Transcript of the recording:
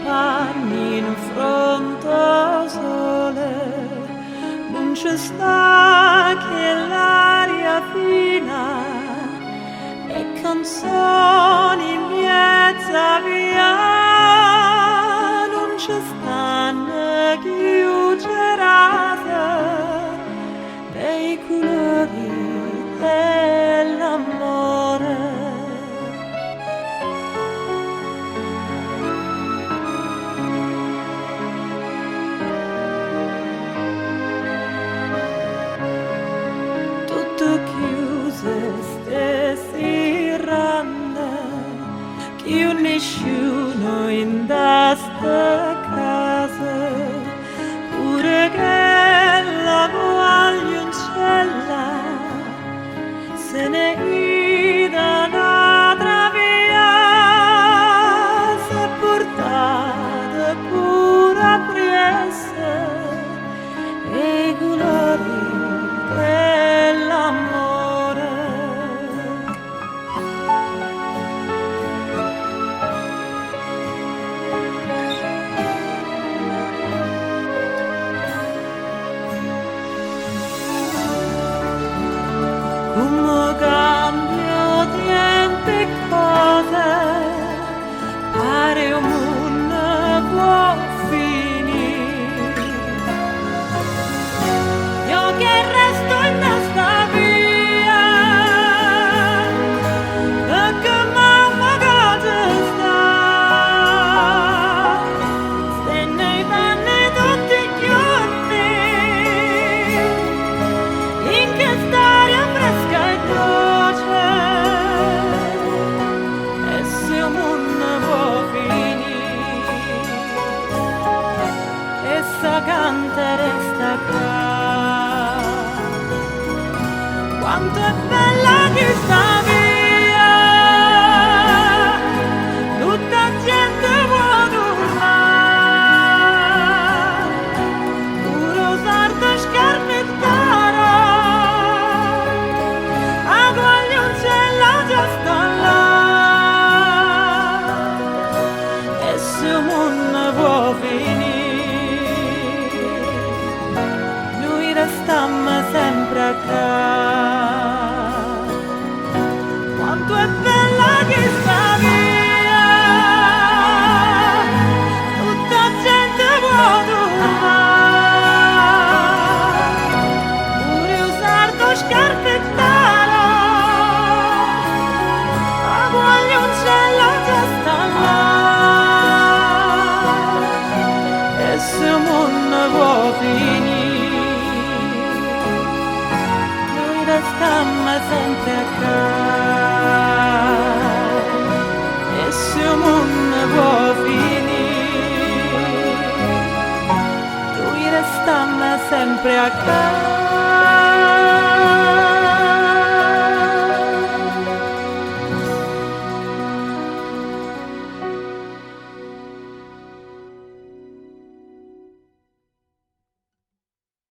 panni in fronte al sole, non ci sta che l'aria fina e canzoni in mezza via, non ci stanno chiuderate dei colori dell'amore. Chiuse stessi rande, che nessuno in questa casa, pure che la guaglioncella se ne ida un'altra via, s'è portata pure appresso e i colori dell'amore. Come cambio tempo e cose, pare un mondo può finire. Io che resto in questa via, perché mamma che sta nei panni tutti i giorni, in quest'aria fresca e dolce, e se un mondo può finire, essa canta resta qua. Quanto è bella questa via, tutta gente può tornare, pure usare scarpettare, a guaglioncella già sta là, e se un mondo può finire, noi restammo sempre a casa. Quanto è bella questa via, tutta gente può tornare, pure usare scarpettare, la guaglioncella già sta là, e se un mondo può finire, noi restammo sempre a casa, e se un mondo può finire, noi restammo sempre a casa.